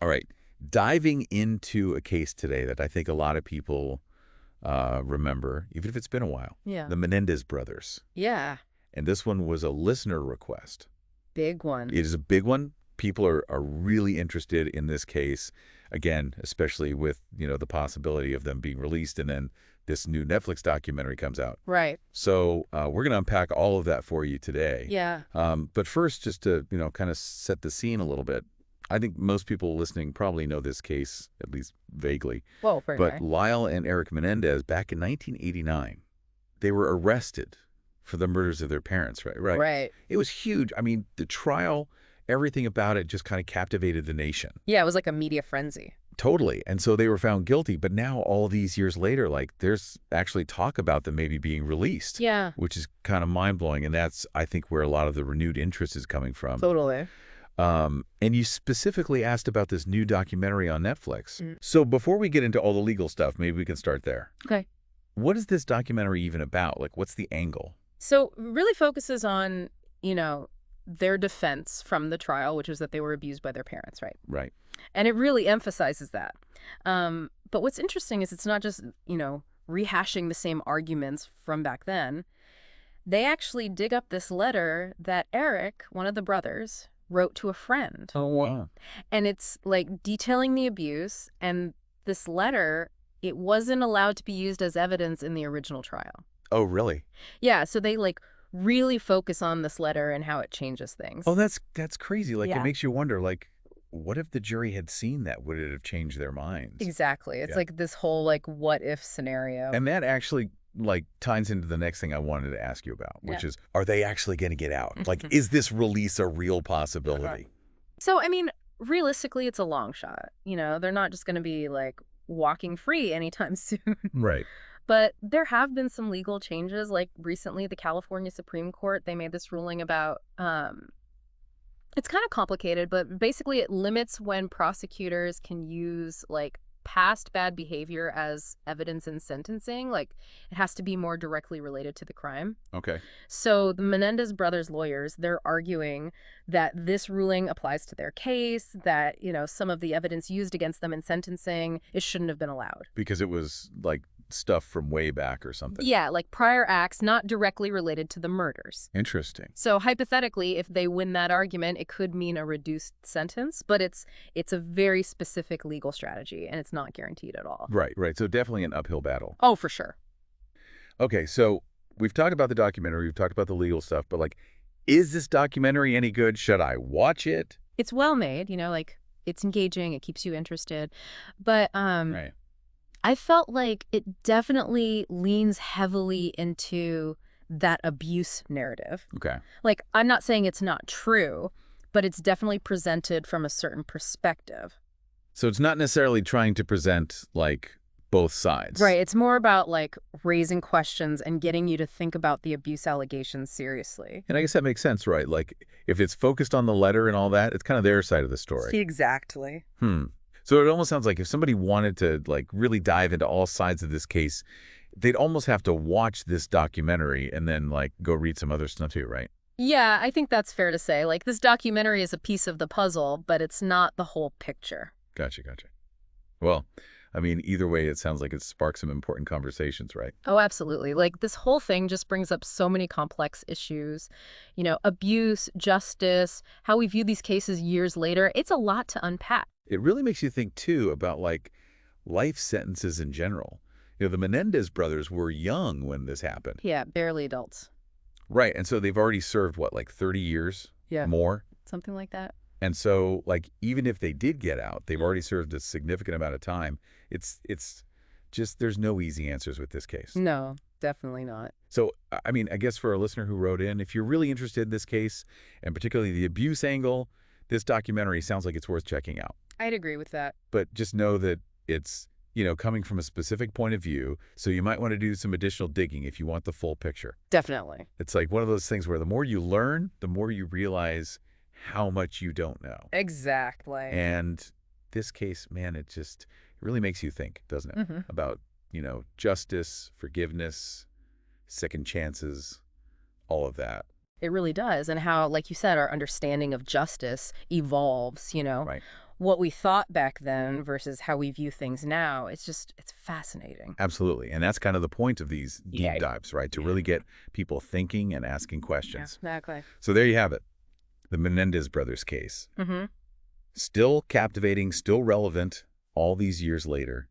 All right. Diving into a case today that I think a lot of people remember, even if it's been a while. Yeah. The Menendez Brothers. Yeah. And this one was a listener request. Big one. It is a big one. People are really interested in this case. Again, especially with, the possibility of them being released and then this new Netflix documentary comes out. Right. So we're going to unpack all of that for you today. Yeah. But first, just to, kind of set the scene a little bit, I think most people listening probably know this case, at least vaguely. Whoa, But Lyle and Erik Menendez, back in 1989, they were arrested for the murders of their parents, right? Right. It was huge. I mean, the trial, everything about it just kind of captivated the nation. Yeah, it was like a media frenzy. Totally. And so they were found guilty. But now, all these years later, there's actually talk about them maybe being released. Yeah. Which is kind of mind-blowing. And that's, I think, where a lot of the renewed interest is coming from. Totally. And you specifically asked about this new documentary on Netflix. So before we get into all the legal stuff, maybe we can start there. Okay. What is this documentary even about? What's the angle? So it really focuses on, their defense from the trial, which was that they were abused by their parents, right? Right. And it really emphasizes that. But what's interesting is it's not just, rehashing the same arguments from back then. They actually dig up this letter that Erik, one of the brothers, wrote to a friend. Oh, wow. And it's detailing the abuse. And this letter, it wasn't allowed to be used as evidence in the original trial. Oh, really? Yeah. So they really focus on this letter and how it changes things. Oh, that's crazy. Yeah. It makes you wonder, what if the jury had seen that? Would it have changed their minds? Exactly. It's this whole what if scenario. And that actually ties into the next thing I wanted to ask you about, which is, are they actually going to get out? Is this release a real possibility? So, I mean, realistically, it's a long shot. They're not just going to be walking free anytime soon. Right. But there have been some legal changes. Recently, the California Supreme Court, they made this ruling about, it's kind of complicated, but basically it limits when prosecutors can use past bad behavior as evidence in sentencing. It has to be more directly related to the crime. Okay. So the Menendez brothers' lawyers, they're arguing that this ruling applies to their case, that, some of the evidence used against them in sentencing, it shouldn't have been allowed. Because it was stuff from way back or something. Yeah, prior acts not directly related to the murders. Interesting. So hypothetically, if they win that argument, it could mean a reduced sentence, but it's a very specific legal strategy, and it's not guaranteed at all. Right. So definitely an uphill battle. Oh, for sure. Okay, so we've talked about the documentary, we've talked about the legal stuff, but is this documentary any good? Should I watch it? It's well made, it's engaging, it keeps you interested. But Right. I felt like it definitely leans heavily into that abuse narrative. Okay. I'm not saying it's not true, but it's definitely presented from a certain perspective. So it's not necessarily trying to present both sides. Right. It's more about raising questions and getting you to think about the abuse allegations seriously. And I guess that makes sense, right? If it's focused on the letter and all that, it's kind of their side of the story. Exactly. So it almost sounds like if somebody wanted to really dive into all sides of this case, they'd almost have to watch this documentary and then go read some other stuff too, right? Yeah, I think that's fair to say. This documentary is a piece of the puzzle, but it's not the whole picture. Gotcha. Well, I mean, either way, it sounds like it sparked some important conversations, right? Oh, absolutely. This whole thing just brings up so many complex issues. Abuse, justice, how we view these cases years later. It's a lot to unpack. It really makes you think, too, about life sentences in general. The Menendez brothers were young when this happened. Yeah, barely adults. Right. And so they've already served, 30 years? Yeah. More? Something like that. And so, even if they did get out, they've already served a significant amount of time. It's just, there's no easy answers with this case. No, definitely not. So, I mean, I guess for a listener who wrote in, if you're really interested in this case, and particularly the abuse angle, this documentary sounds like it's worth checking out. I'd agree with that. But just know that it's, coming from a specific point of view, so you might want to do some additional digging if you want the full picture. Definitely. It's one of those things where the more you learn, the more you realize how much you don't know. Exactly. And this case, man, it really makes you think, doesn't it? About, justice, forgiveness, second chances, all of that. It really does. And how, like you said, our understanding of justice evolves, Right. what we thought back then versus how we view things now. It's fascinating. Absolutely. And that's kind of the point of these deep Yeah. dives, right? To really get people thinking and asking Yeah, questions. exactly. So there you have it. The Menendez Brothers case. Mm-hmm. Still captivating, still relevant all these years later.